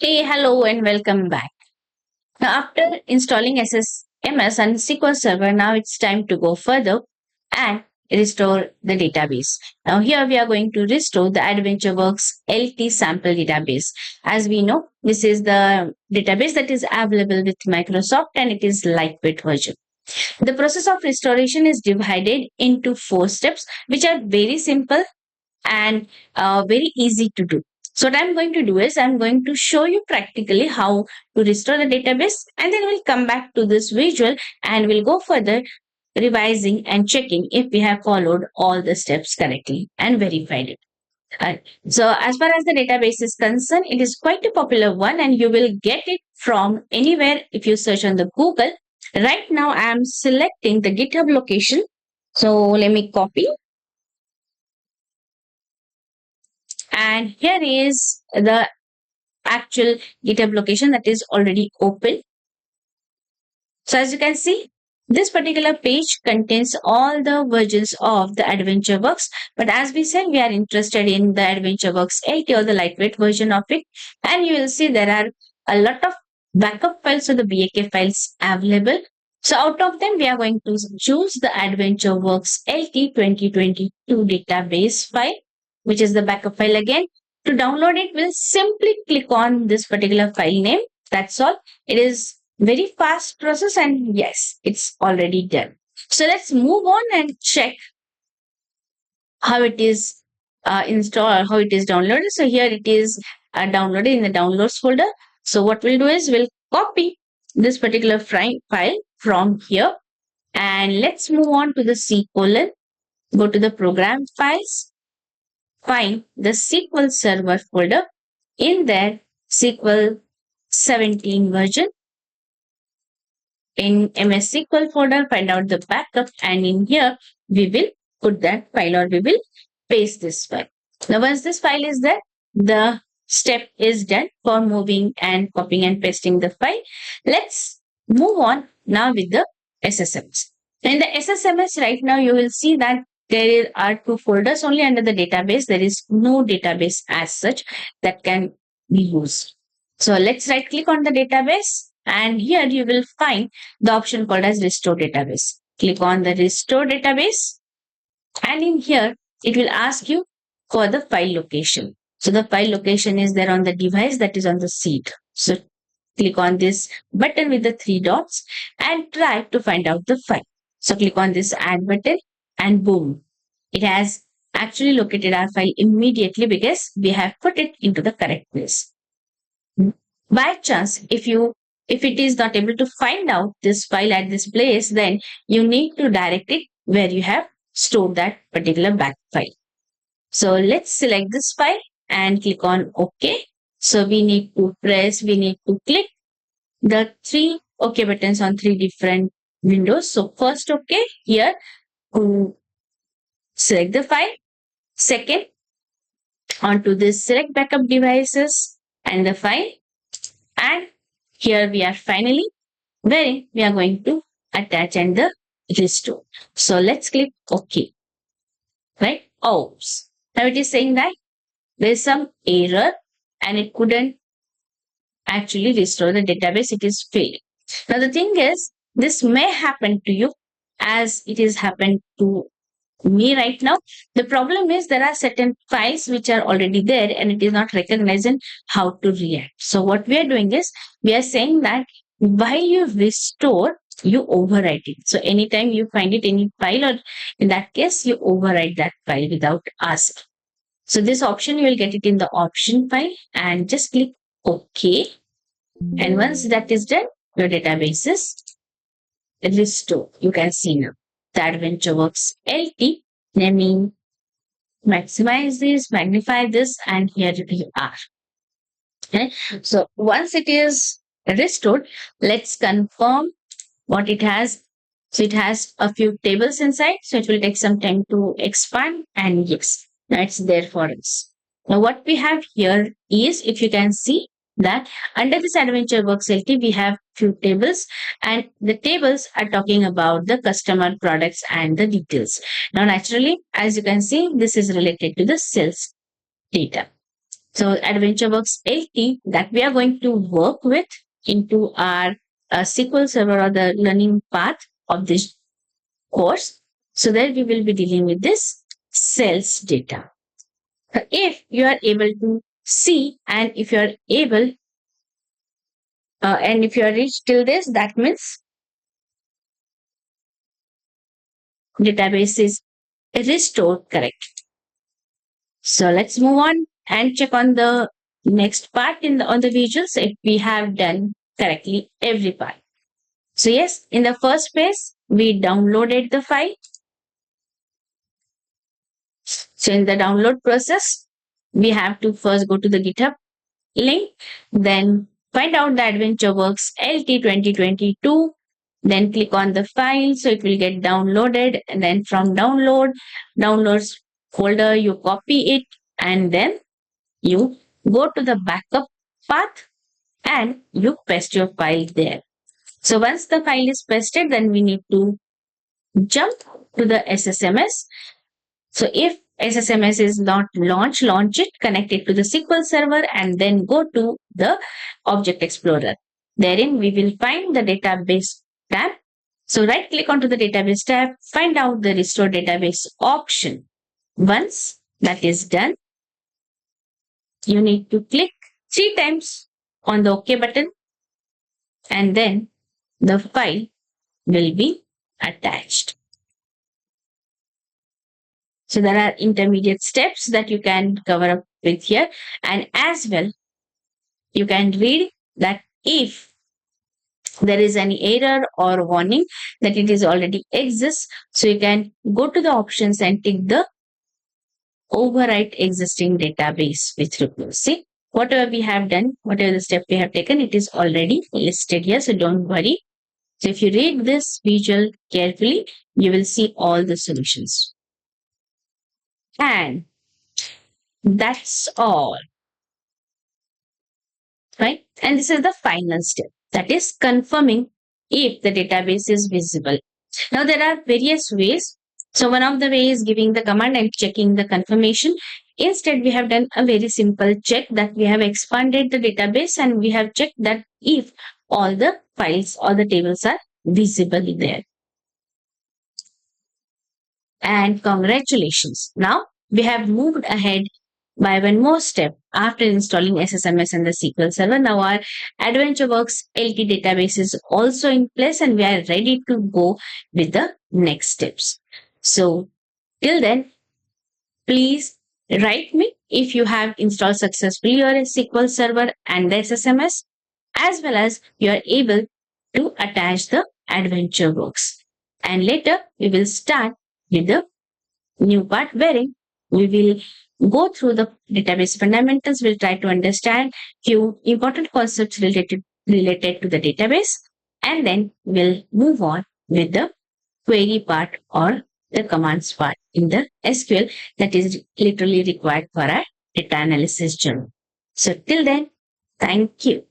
Hey, hello, and welcome back. Now, after installing SSMS and SQL Server, now it's time to go further and restore the database. Now, here we are going to restore the AdventureWorks LT sample database. As we know, this is the database that is available with Microsoft and it is lightweight version. The process of restoration is divided into 4 steps, which are very simple and very easy to do. So what I'm going to do is I'm going to show you practically how to restore the database, and then we'll come back to this visual and we'll go further revising and checking if we have followed all the steps correctly and verified it. So as far as the database is concerned, it is quite a popular one and you will get it from anywhere if you search on the Google. Right now I am selecting the GitHub location. So let me copy, and here is the actual GitHub location that is already open. So as you can see, this particular page contains all the versions of the AdventureWorks. But as we said, we are interested in the AdventureWorks 80 or the lightweight version of it. And you will see there are a lot of backup files or the BAK files available. So out of them, we are going to choose the AdventureWorks LT 2022 database file, which is the backup file again. To download it, we'll simply click on this particular file name. That's all. It is very fast process, and yes, it's already done. So let's move on and check how it is installed, how it is downloaded. So here it is downloaded in the downloads folder. So what we'll do is we'll copy this particular file from here, and let's move on to the C colon. Go to the program files, find the SQL Server folder. In there, SQL 17 version. In MS SQL folder, find out the backup, and in here we will put that file or we will paste this file. Now, once this file is there, the step is done for moving and copying and pasting the file. Let's move on now with the SSMS. In the SSMS right now, you will see that there are 2 folders only under the database. There is no database as such that can be used. So let's right click on the database, and here you will find the option called as restore database. Click on the restore database, and in here it will ask you for the file location. So the file location is there on the device that is on the seat. So click on this button with the 3 dots and try to find out the file. So click on this add button, and boom, it has actually located our file immediately because we have put it into the correct place. By chance, if it is not able to find out this file at this place, then you need to direct it where you have stored that particular back file. So let's select this file and click on OK. So we need to click the 3 OK buttons on 3 different windows. So first OK, here to select the file. Second, onto this select backup devices and the file. And here we are finally where we are going to attach and the restore. So let's click OK. Right? Oops. Now it is saying that there is some error and it couldn't actually restore the database. It is failed. Now the thing is, this may happen to you as it is happened to me right now. The problem is there are certain files which are already there and it is not recognizing how to react. So what we are doing is we are saying that while you restore, you overwrite it. So anytime you find it any file, or in that case, you overwrite that file without asking. So this option, you will get it in the option file, and just click OK. And once that is done, your database is restored. You can see now the AdventureWorks LT. Let me maximize this, magnify this, and here you are. Okay. So once it is restored, let's confirm what it has. So it has a few tables inside, so it will take some time to expand, and yes, that's there for us. Now what we have here is, if you can see, that under this AdventureWorks LT, we have few tables, and the tables are talking about the customer products and the details. Now, naturally, as you can see, this is related to the sales data. So AdventureWorks LT that we are going to work with into our SQL Server or the learning path of this course. So that we will be dealing with this sales data. If you are able to see and if you are able and if you are reached till this, that means database is restored correct. So let's move on and check on the next part on the visuals if we have done correctly every part. So yes, in the first phase, we downloaded the file. So in the download process, we have to first go to the GitHub link, then find out the AdventureWorks LT 2022, then click on the file. So it will get downloaded, and then from downloads folder, you copy it, and then you go to the backup path and you paste your file there. So once the file is pasted, then we need to jump to the SSMS. So if SSMS is not launched, launch it, connect it to the SQL Server, and then go to the Object Explorer. Therein, we will find the database tab. So right click onto the database tab, find out the restore database option. Once that is done, you need to click 3 times on the OK button, and then the file will be attached. So there are intermediate steps that you can cover up with here. And as well, you can read that if there is any error or warning that it is already exists, so you can go to the options and tick the overwrite existing database with replace. See, whatever we have done, whatever the step we have taken, it is already listed here. So don't worry. So if you read this visual carefully, you will see all the solutions. And that's all. Right? And this is the final step, that is confirming if the database is visible. Now there are various ways. So one of the ways is giving the command and checking the confirmation. Instead, we have done a very simple check that we have expanded the database and we have checked that if all the files or the tables are visible there. And congratulations. Now we have moved ahead by one more step after installing SSMS and the SQL Server. Now our AdventureWorks LT database is also in place and we are ready to go with the next steps. So till then, please write me if you have installed successfully your SQL Server and the SSMS, as well as you are able to attach the AdventureWorks. And later we will start with the new part wherein we will go through the database fundamentals. We'll try to understand few important concepts related to the database, and then we'll move on with the query part or the commands part in the SQL that is literally required for our data analysis journey. So till then, thank you.